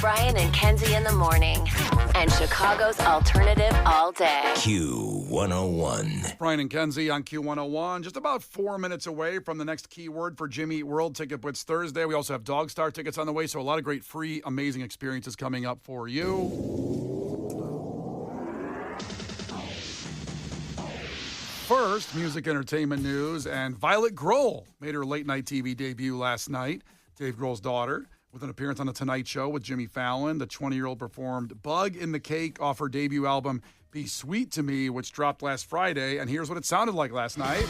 Brian and Kenzie in the morning. And Chicago's alternative all day. Q101. Brian and Kenzie on Q101. Just about 4 minutes away from the next keyword for Jimmy Eat World Ticket Blitz Thursday. We also have Dog Star tickets on the way, so a lot of great free, amazing experiences coming up for you. First, music entertainment news, and Violet Grohl made her late-night TV debut last night. Dave Grohl's daughter, with an appearance on The Tonight Show with Jimmy Fallon. The 20-year-old performed Bug in the Cake off her debut album, Be Sweet to Me, which dropped last Friday. And here's what it sounded like last night.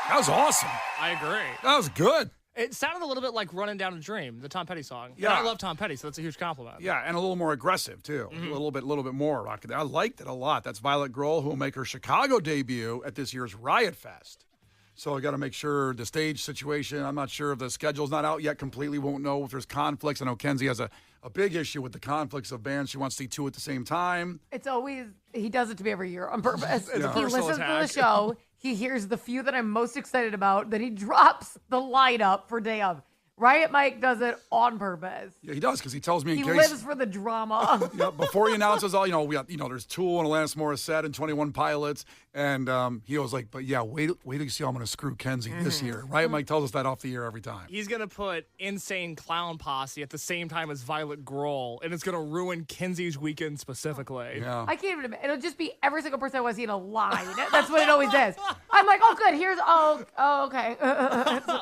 That was awesome. I agree. That was good. It sounded a little bit like Running Down a Dream, the Tom Petty song. Yeah. And I love Tom Petty, so that's a huge compliment. Yeah, and a little more aggressive, too. Mm-hmm. A little bit more rock. I liked it a lot. That's Violet Grohl, who will make her Chicago debut at this year's Riot Fest. So I got to make sure the stage situation, I'm not sure if the schedule's not out yet completely. Won't know if there's conflicts. I know Kenzie has a big issue with the conflicts of bands. She wants to see two at the same time. It's always, he does it to me every year on purpose. It's a He personal listens attack. to the show. He hears the few that I'm most excited about. Then he drops the lineup for day of. Riot Mike does it on purpose. Yeah, he does, because he tells me in He case. lives for the drama. Yeah, before he announces all, we got, there's Tool and Alanis Morissette and 21 Pilots, and he was like, but yeah, wait till you see how I'm going to screw Kenzie this year. Riot Mike tells us that off the air every time. He's going to put Insane Clown Posse at the same time as Violet Grohl, and it's going to ruin Kenzie's weekend specifically. Yeah. I can't even, it'll just be every single person I want to see in a line. That's what it always is. I'm like, oh, good, okay.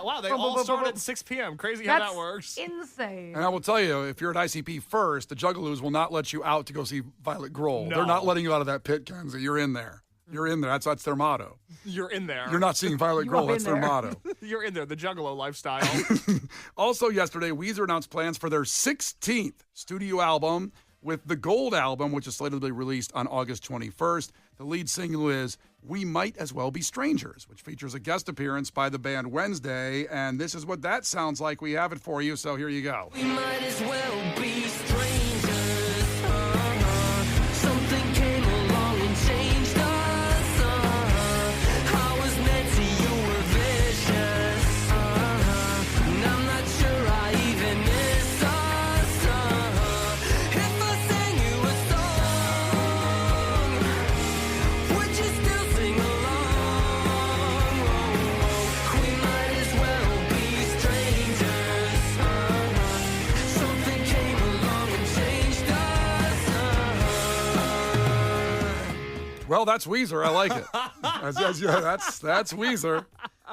Wow, they all started at 6 p.m. Crazy how that works. Insane. And I will tell you, if you're at ICP first, the Juggalos will not let you out to go see Violet Grohl. No. They're not letting you out of that pit, Kenzie. You're in there. You're in there. That's their motto. You're in there. You're not seeing Violet You Grohl. are That's in their there. motto. You're in there, the Juggalo lifestyle. Also yesterday, Weezer announced plans for their 16th studio album with the Gold album, which is slated to be released on August 21st. The lead single is We Might As Well Be Strangers, which features a guest appearance by the band Wednesday. And this is what that sounds like. We have it for you, so here you go. We might as well be strangers. Something came along and changed us. I was Nancy, you were vicious. And I'm not sure I even miss us. If I sang you a song, would you still sing along? We might as well be strangers. Something came along and changed us. Well, that's Weezer. I like it. That's Weezer.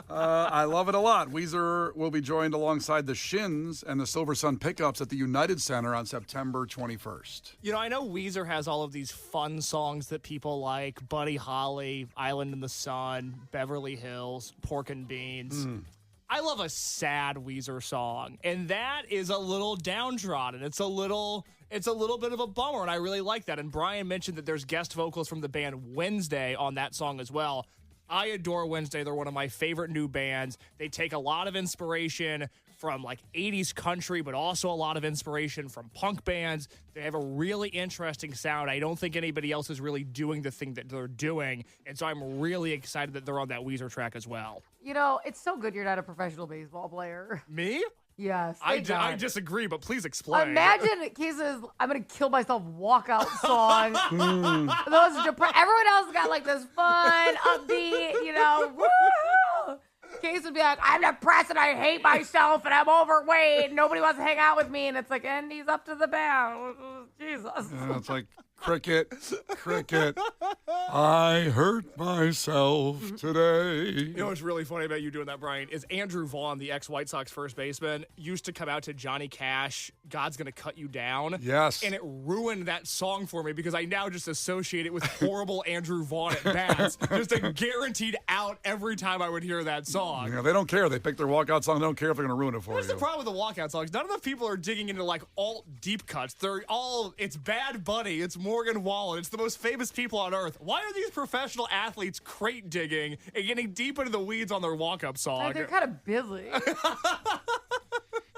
I love it a lot. Weezer will be joined alongside the Shins and the Silver Sun Pickups at the United Center on September 21st. I know Weezer has all of these fun songs that people like. Buddy Holly, Island in the Sun, Beverly Hills, Pork and Beans. I love a sad Weezer song, and that is a little downtrodden. It's a little bit of a bummer, and I really like that. And Brian mentioned that there's guest vocals from the band Wednesday on that song as well. I adore Wednesday. They're one of my favorite new bands. They take a lot of inspiration from like 80s country, but also a lot of inspiration from punk bands. They have a really interesting sound. I don't think anybody else is really doing the thing that they're doing. And so I'm really excited that they're on that Weezer track as well. It's so good you're not a professional baseball player. Me? Yes. I thank God. disagree, but please explain. Imagine Keith's I'm going to kill myself walkout song. Everyone else got like this fun, upbeat, woo! Case would be like, I'm depressed and I hate myself and I'm overweight. Nobody wants to hang out with me. And it's like, and he's up to the bat. Jesus. Yeah, it's like cricket. I hurt myself today. You know what's really funny about you doing that, Brian, is Andrew Vaughn, the ex-White Sox first baseman, used to come out to Johnny Cash, God's Gonna Cut You Down. Yes. And it ruined that song for me because I now just associate it with horrible Andrew Vaughn at bats. Just a guaranteed out every time I would hear that song. They don't care. They pick their walkout song. They don't care if they're going to ruin it for Here's you. the problem with the walkout songs. None of the people are digging into like alt deep cuts. They're all, it's Bad Bunny. It's Morgan Wallen. It's the most famous people on earth. Why are these professional athletes crate digging and getting deep into the weeds on their walk-up song? Like, they're kind of busy.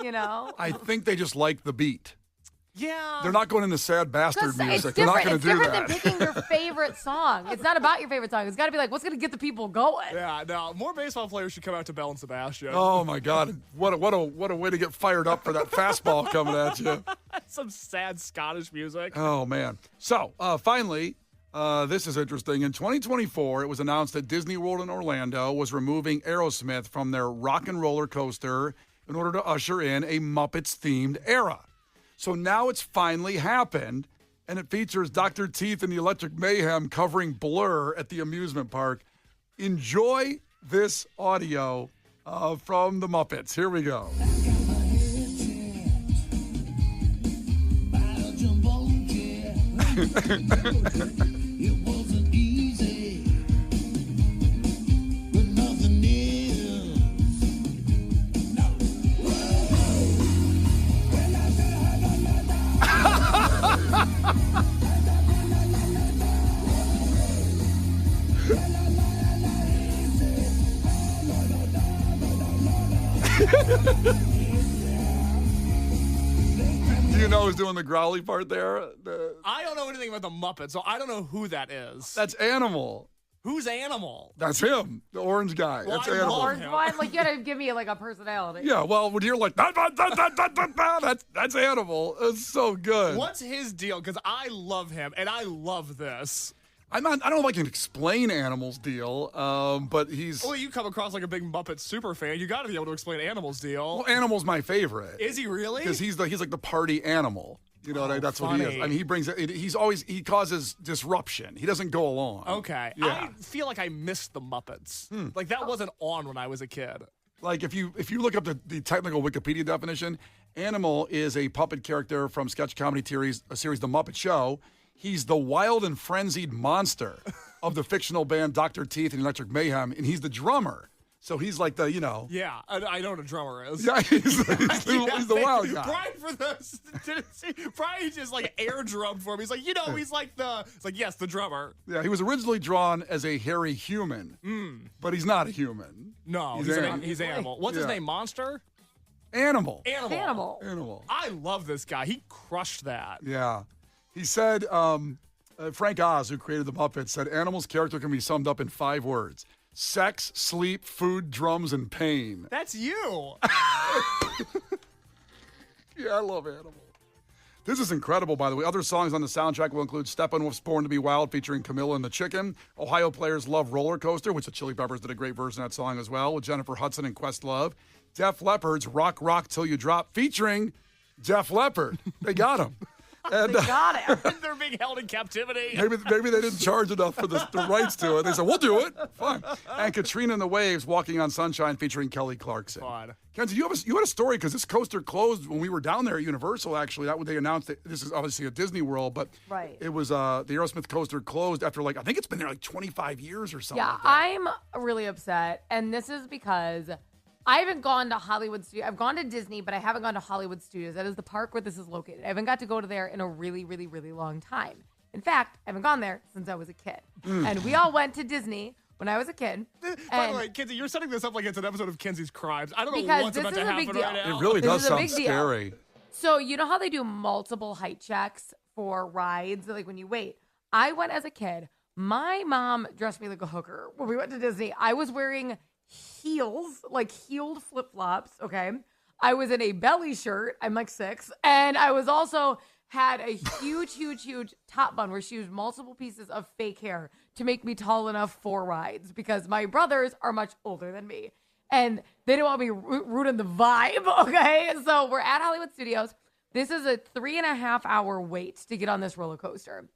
You know? I think they just like the beat. Yeah. They're not going into sad bastard music. They're not going to do different that. than picking your favorite song. It's not about your favorite song. It's got to be like, what's going to get the people going? Yeah, no. More baseball players should come out to Bell and Sebastian. Oh my God! What a way to get fired up for that fastball coming at you. Some sad Scottish music. Oh man! So finally, this is interesting. In 2024, it was announced that Disney World in Orlando was removing Aerosmith from their Rock and Roller Coaster in order to usher in a Muppets-themed era. So now it's finally happened, and it features Dr. Teeth and the Electric Mayhem covering Blur at the amusement park. Enjoy this audio from the Muppets. Here we go. It wasn't easy, but nothing is. No. Do you know who's doing the growly part there? I don't know anything about the Muppets, so I don't know who that is. That's Animal. Who's Animal? That's him, the orange guy. Well, That's I Animal. love Orange him. one? Like, you got to give me like a personality. Yeah, well, when you're like, that's Animal. It's so good. What's his deal? Because I love him, and I love this. I don't know if I can explain Animal's deal, but he's... Well, you come across like a big Muppet super fan. You got to be able to explain Animal's deal. Well, Animal's my favorite. Is he really? Because he's like the party animal. You know, that's what he is. funny. I mean, he causes disruption. He doesn't go along. Okay. Yeah. I feel like I missed the Muppets. Like, that wasn't on when I was a kid. Like if you look up the technical Wikipedia definition, Animal is a puppet character from sketch comedy series The Muppet Show. He's the wild and frenzied monster of the fictional band Dr. Teeth and Electric Mayhem, and he's the drummer. So he's like the, you know. Yeah, I know what a drummer is. Yeah, he's the wild guy. Brian for this. Brian just like air drummed for him. He's like, he's like yes, the drummer. Yeah, he was originally drawn as a hairy human, but he's not a human. No, he's animal. What's his name? Monster? Animal. Animal. I love this guy. He crushed that. Yeah. He said, Frank Oz, who created the Muppets, said Animal's character can be summed up in 5 words. Sex, sleep, food, drums, and pain. That's you. Yeah, I love Animal. This is incredible, by the way. Other songs on the soundtrack will include Steppenwolf's Born to Be Wild featuring Camilla and the Chicken. Ohio Players Love Roller Coaster, which the Chili Peppers did a great version of that song as well, with Jennifer Hudson and Questlove. Def Leppard's Rock Rock Till You Drop featuring Def Leppard. They got him. And, Got it. They're being held in captivity. Maybe they didn't charge enough for the rights to it. They said, we'll do it. Fine. And Katrina and the Waves, Walking on Sunshine, featuring Kelly Clarkson. Fun. Kenzie, you had a story, because this coaster closed when we were down there at Universal, actually. They announced that this is obviously a Disney World, but Right. it was the Aerosmith coaster closed after, I think it's been there 25 years or something. Yeah, like that. I'm really upset. And this is because I haven't gone to Hollywood Studios. I've gone to Disney, but I haven't gone to Hollywood Studios. That is the park where this is located. I haven't got to go to there in a really, really, really long time. In fact, I haven't gone there since I was a kid. And we all went to Disney when I was a kid. By the way, Kenzie, you're setting this up like it's an episode of Kenzie's Crimes. I don't know Because what's this about is to a big happen deal. right now. It really This does is a sound big deal. scary. So you know how they do multiple height checks for rides, like when you wait? I went as a kid. My mom dressed me like a hooker when we went to Disney. I was wearing heels, like heeled flip-flops, okay? I was in a belly shirt. I'm like 6. And I was also had a huge, huge, huge top bun where she used multiple pieces of fake hair to make me tall enough for rides because my brothers are much older than me. And they didn't want me ruining the vibe, okay? So we're at Hollywood Studios. This is a 3.5-hour wait to get on this roller coaster.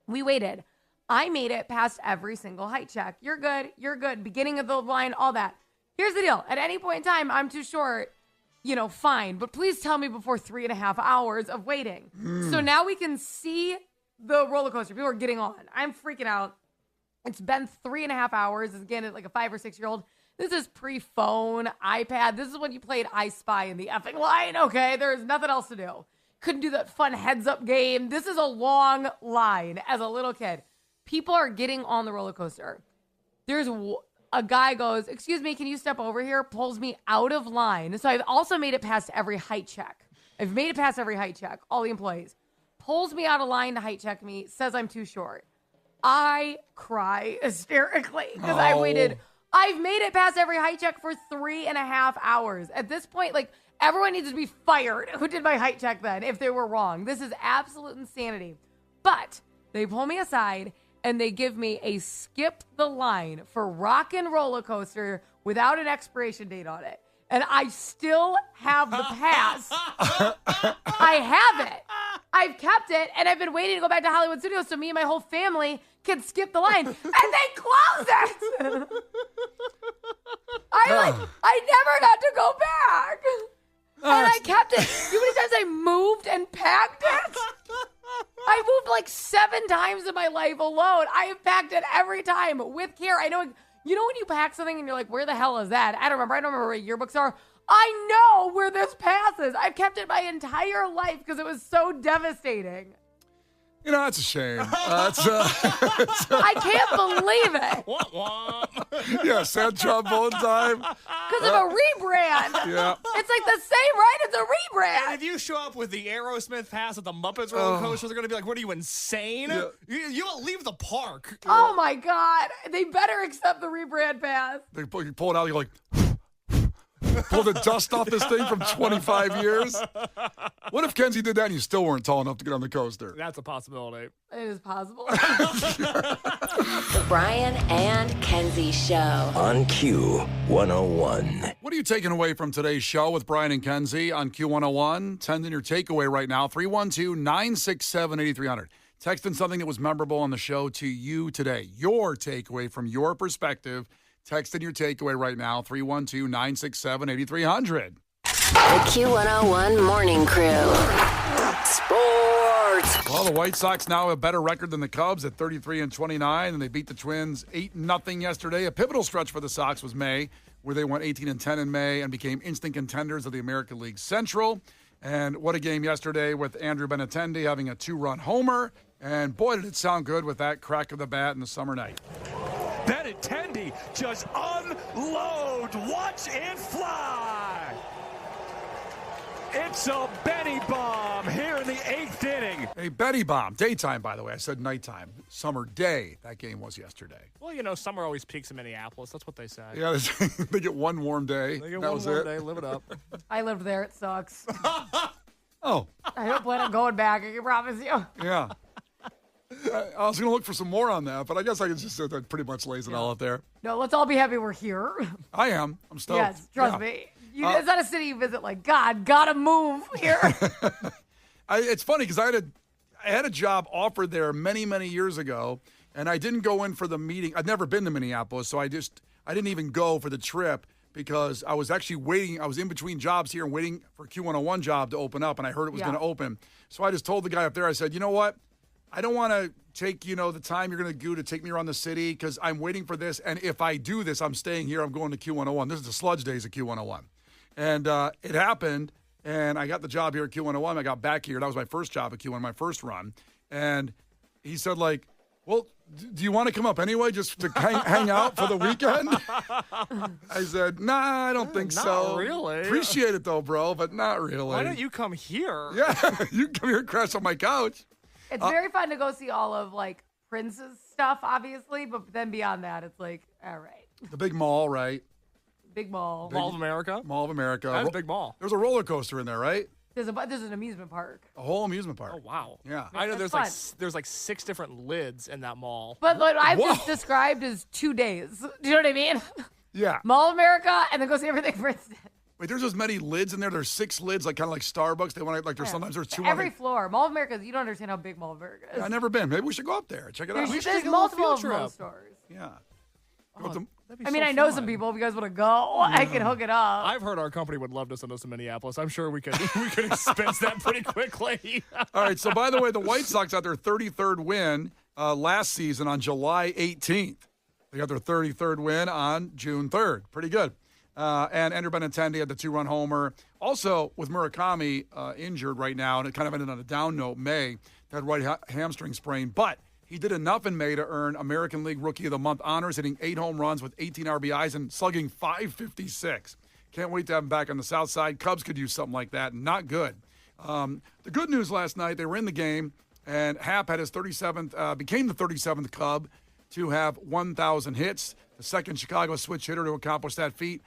We waited. I made it past every single height check. You're good. You're good. Beginning of the line, all that. Here's the deal. At any point in time, I'm too short, fine. But please tell me before 3.5 hours of waiting. So now we can see the roller coaster. People are getting on. I'm freaking out. It's been 3.5 hours. Again, it's like a 5 or 6 year old. This is pre-phone, iPad. This is when you played I Spy in the effing line, okay? There's nothing else to do. couldn't do that fun heads-up game. This is a long line as a little kid. People are getting on the roller coaster. There's a guy goes, excuse me, can you step over here? Pulls me out of line. So I've also made it past every height check. I've made it past every height check, all the employees. Pulls me out of line to height check me, says I'm too short. I cry hysterically because I waited. I've made it past every height check for 3.5 hours. At this point, like, everyone needs to be fired who did my height check then if they were wrong. This is absolute insanity. But they pull me aside and they give me a skip the line for rock and roller coaster without an expiration date on it. And I still have the pass. I have it. I've kept it, and I've been waiting to go back to Hollywood Studios so me and my whole family can skip the line. And they closed it. I never got to go back. And I kept it. You know how many times I moved and packed it? I moved like 7 times in my life alone. I have packed it every time with care. I know, you know when you pack something and you're like, where the hell is that? I don't remember where yearbooks are. I know where this pass is. I've kept it my entire life because it was so devastating. You know, that's a shame. I can't believe it. Yeah, sad trombone time. Because of a rebrand. Yeah. It's like the same, right? It's a And rebrand. if you show up with the Aerosmith pass at the Muppets roller coaster, they're going to be like, what are you, insane? Yeah. You don't leave the park. Oh, my God. They better accept the rebrand pass. You pull it out, you're like, pull the dust off this thing from 25 years. What if Kenzie did that and you still weren't tall enough to get on the coaster? That's a possibility. It is possible. The Brian and Kenzie Show. On Q101. What are you taking away from today's show with Brian and Kenzie on Q101? Send in your takeaway right now, 312-967-8300. Text in something that was memorable on the show to you today. Your takeaway from your perspective. Text in your takeaway right now, 312-967-8300. The Q101 Morning Crew. Sports. Well, the White Sox now have a better record than the Cubs at 33-29, and they beat the Twins 8-0 yesterday. A pivotal stretch for the Sox was May, where they went 18-10 in May and became instant contenders of the American League Central. And what a game yesterday with Andrew Benintendi having a 2-run homer. And boy, did it sound good with that crack of the bat in the summer night. Benintendi just unload, watch it fly. It's a Benny bomb here in the 8th inning. A Betty bomb. Daytime, by the way. I said nighttime. Summer day, that game was yesterday. Well, you know, summer always peaks in Minneapolis. That's what they say. Yeah, they get one warm day. They get that one was more it. day, live it up. I lived there. It sucks. Oh, I don't plan on going back, I can promise you. yeah. I was going to look for some more on that, but I guess I can just say that pretty much lays it all out there. No, let's all be happy we're here. I am. I'm stoked. Yes, trust Yeah. me. It's not a city you visit like, God, gotta move here. It's funny because I had a job offered there many, many years ago, and I didn't go in for the meeting. I'd never been to Minneapolis, so I didn't even go for the trip because I was actually waiting. I was in between jobs here and waiting for a Q101 job to open up, and I heard it was going to open. So I just told the guy up there, I said, you know what? I don't want to take, the time you're going to do to take me around the city because I'm waiting for this. And if I do this, I'm staying here. I'm going to Q101. This is the sludge days of Q101. And it happened, and I got the job here at Q101. I got back here. That was my first job at Q1, my first run. And he said, like, well, do you want to come up anyway just to hang out for the weekend? I said, nah, I don't think so. Not really. Appreciate it, though, bro, but not really. Why don't you come here? Yeah, you can come here and crash on my couch. It's very fun to go see all of, like, Prince's stuff, obviously, but then beyond that, it's like, all right. The big mall, right? Big mall. Mall of America? Mall of America. That's a big mall. There's a roller coaster in there, right? There's an amusement park. A whole amusement park. Oh, wow. Yeah. I know That's there's like 6 different lids in that mall. But what I've Whoa. just described is 2 days. Do you know what I mean? Yeah. Mall of America, and then go see everything Prince did. Wait, there's as many lids in there. There's 6 lids, like kind of like Starbucks. They want to, like, there's sometimes there's 2 Every on it. floor. Mall of America, you don't understand how big Mall of America is. I've never been. Maybe we should go up there. Check it out. There's, should there's take a little multiple field mall trip. stores. Yeah. I mean, I know some people. If you guys want to go, I can hook it up. I've heard our company would love to send us to Minneapolis. I'm sure we could expense that pretty quickly. All right. So, by the way, the White Sox got their 33rd win last season on July 18th. They got their 33rd win on June 3rd. Pretty good. And Ender Benintendi had the 2-run homer. Also, with Murakami injured right now, and it kind of ended on a down note, May had right hamstring sprain. But he did enough in May to earn American League Rookie of the Month honors, hitting 8 home runs with 18 RBIs and slugging .556. Can't wait to have him back on the south side. Cubs could use something like that. Not good. The good news last night, they were in the game, and Happ had his 37th, became the 37th Cub to have 1,000 hits. The second Chicago switch hitter to accomplish that feat.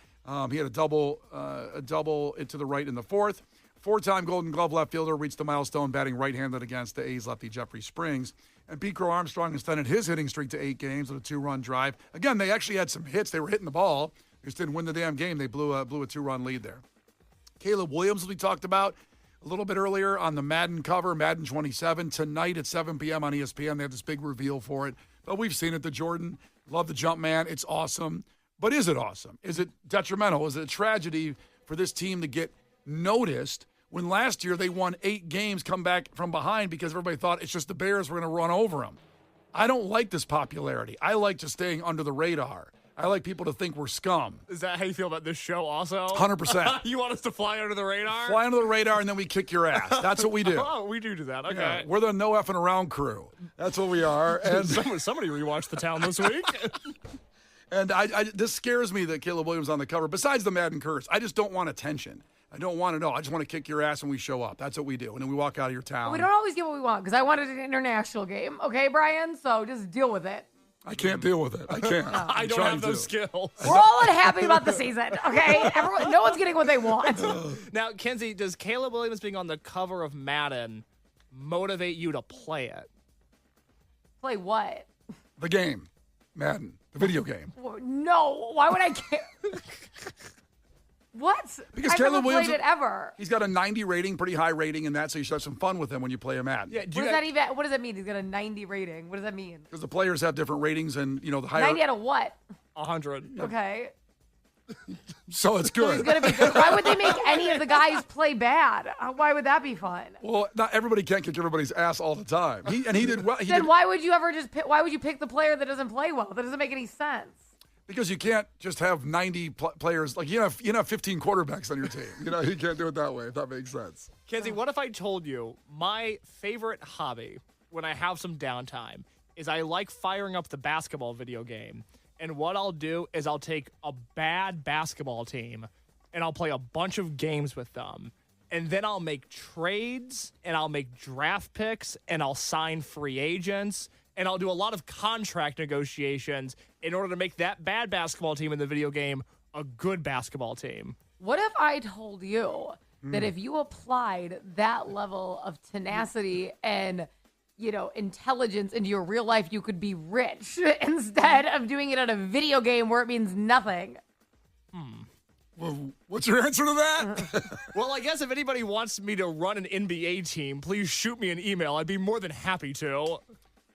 He had a double to the right in the fourth. 4-time Golden Glove left fielder reached the milestone batting right-handed against the A's lefty Jeffrey Springs. And Pete Crow Armstrong extended his hitting streak to 8 games with a 2-run drive. Again, they actually had some hits. They were hitting the ball. They just didn't win the damn game. They blew a 2-run lead there. Caleb Williams, we talked about a little bit earlier on the Madden cover, Madden 27. Tonight at 7 p.m. on ESPN, they have this big reveal for it. But we've seen it. The Jordan, love the jump man. It's awesome. But is it awesome? Is it detrimental? Is it a tragedy for this team to get noticed when last year they won 8 games, come back from behind because everybody thought it's just the Bears were going to run over them? I don't like this popularity. I like just staying under the radar. I like people to think we're scum. Is that how you feel about this show also? 100%. You want us to fly under the radar? Fly under the radar and then we kick your ass. That's what we do. Oh, we do that. Okay. Yeah, we're the no effing around crew. That's what we are. And Somebody rewatched The Town this week. And this scares me that Caleb Williams on the cover. Besides the Madden curse, I just don't want attention. I don't want to know. I just want to kick your ass when we show up. That's what we do. And then we walk out of your town. We don't always get what we want because I wanted an international game. Okay, Brian? So just deal with it. I can't deal with it. I can't. I don't have those skills. We're all unhappy about the season, okay? No one's getting what they want. Now, Kenzie, does Caleb Williams being on the cover of Madden motivate you to play it? Play what? The game. Madden. The video game. No. Why would I care? What? Because I've Caleb never Williams, played it ever. He's got a 90 rating, pretty high rating in that, so you should have some fun with him when you play a Madden. Yeah. What does that mean? He's got a 90 rating. What does that mean? Because the players have different ratings and, the higher. 90 out of what? 100. Okay. So it's good. He's going to be good. Why would they make any of the guys play bad? Why would that be fun? Well, not everybody can't kick everybody's ass all the time. He did well. Then why would you ever why would you pick the player that doesn't play well? That doesn't make any sense. Because you can't just have 90 players. Like, you have 15 quarterbacks on your team. You can't do it that way, if that makes sense. Kenzie, what if I told you my favorite hobby when I have some downtime is I like firing up the basketball video game. And what I'll do is I'll take a bad basketball team and I'll play a bunch of games with them. And then I'll make trades and I'll make draft picks and I'll sign free agents and I'll do a lot of contract negotiations in order to make that bad basketball team in the video game a good basketball team. What if I told you that if you applied that level of tenacity and intelligence into your real life, you could be rich instead of doing it on a video game where it means nothing? Well, what's your answer to that? Well, I guess if anybody wants me to run an NBA team, please shoot me an email. I'd be more than happy to.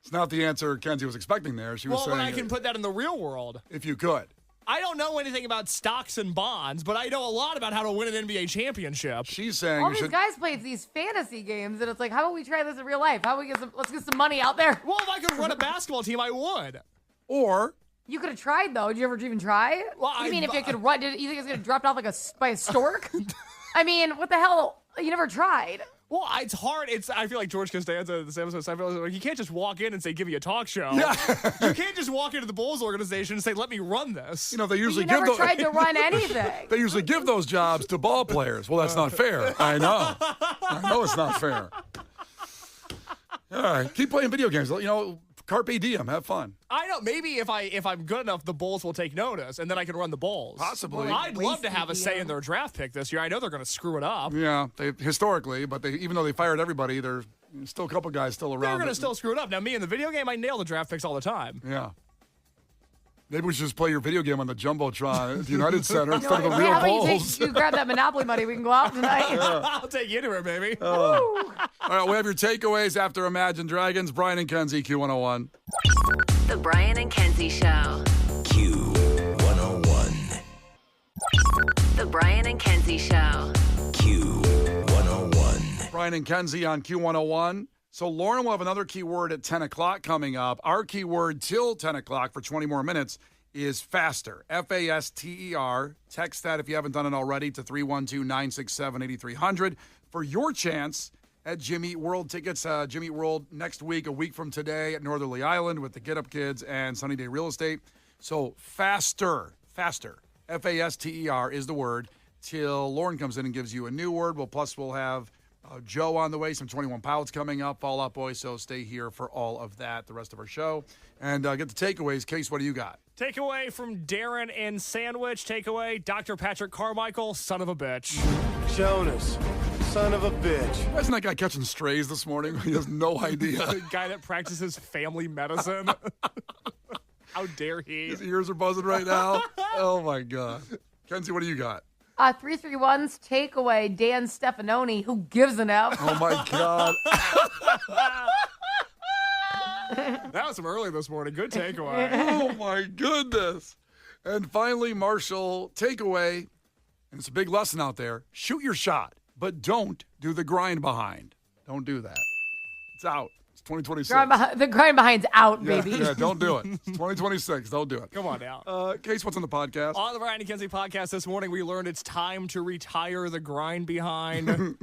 It's not the answer Kenzie was expecting there. She was saying, I can put that in the real world. If you could. I don't know anything about stocks and bonds, but I know a lot about how to win an NBA championship. She's saying All you these should. guys play these fantasy games, and it's like, how about we try this in real life? How about let's get some money out there? Well, if I could run a basketball team, I would. Or You could have tried, though. Did you ever even try? Well, What do you mean if you could run? You think it was going to drop off by a stork? I mean, what the hell? You never tried. Well, it's hard. I feel like George Costanza in this episode. I feel like you can't just walk in and say, "Give me a talk show." Yeah. You can't just walk into the Bulls organization and say, "Let me run this." they usually You give never tried to run anything. They usually give those jobs to ball players. Well, that's not fair. I know. I know it's not fair. All right, keep playing video games. Carpe diem, have fun. I know. Maybe if I'm good enough, the Bulls will take notice, and then I can run the Bulls. Possibly. I'd love to have a say in their draft pick this year. I know they're going to screw it up. Yeah, historically, but even though they fired everybody, there's still a couple guys still around. They're going to still screw it up. Now, me in the video game, I nail the draft picks all the time. Yeah. Maybe we should just play your video game on the Jumbotron at the United Center instead of the Hey, real how about Bulls. you grab that Monopoly money? We can go out tonight. I'll take you to it, baby. All right, we have your takeaways after Imagine Dragons. Brian and Kenzie, Q101. The Brian and Kenzie Show. Q101. The Brian and Kenzie Show. Q101. Brian and Kenzie on Q101. So Lauren will have another keyword at 10 o'clock coming up. Our keyword till 10 o'clock for 20 more minutes is FASTER, F-A-S-T-E-R. Text that if you haven't done it already to 312-967-8300 for your chance at Jimmy Eat World tickets. Jimmy Eat World next week, a week from today at Northerly Island with the Get Up Kids and Sunny Day Real Estate. So FASTER, F-A-S-T-E-R is the word, till Lauren comes in and gives you a new word. Plus we'll have Joe on the way, some 21 Pilots coming up, Fall Out Boy, so stay here for all of that, the rest of our show. And get the takeaways. Case, what do you got? Takeaway from Darren in Sandwich. Takeaway, Dr. Patrick Carmichael, son of a bitch. Jonas, son of a bitch. Why isn't that guy catching strays this morning? He has no idea. The guy that practices family medicine. How dare he? His ears are buzzing right now. Oh, my God. Kenzie, what do you got? 331's takeaway, Dan Stefanoni, who gives an F. Oh, my God. That was from early this morning. Good takeaway. Oh, my goodness. And finally, Marshall, takeaway, and it's a big lesson out there, shoot your shot, but don't do the grind behind. Don't do that. It's out. It's 2026. The grind behind's out, Yeah, baby. yeah, don't do it. It's 2026. Don't do it. Come on now. Case, what's on the podcast? On the Brian and Kenzie podcast this morning, we learned it's time to retire the grind behind.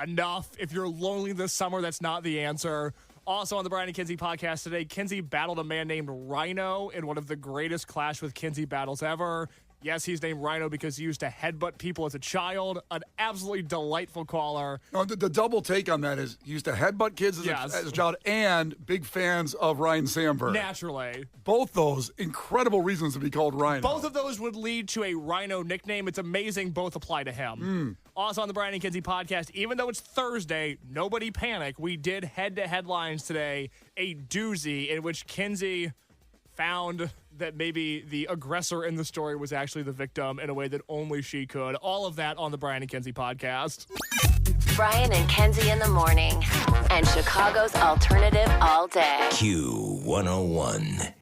Enough. If you're lonely this summer, that's not the answer. Also on the Brian and Kenzie podcast today, Kenzie battled a man named Rhino in one of the greatest Clash with Kenzie battles ever. Yes, he's named Rhino because he used to headbutt people as a child. An absolutely delightful caller. No, the double take on that is he used to headbutt kids as a child and big fans of Ryan Sandberg. Naturally. Both those incredible reasons to be called Rhino. Both of those would lead to a Rhino nickname. It's amazing both apply to him. Also on the Brian and Kenzie podcast, even though it's Thursday, nobody panic. We did head-to headlines today, a doozy in which Kenzie found that maybe the aggressor in the story was actually the victim in a way that only she could. All of that on the Brian and Kenzie podcast. Brian and Kenzie in the morning, and Chicago's alternative all day. Q101.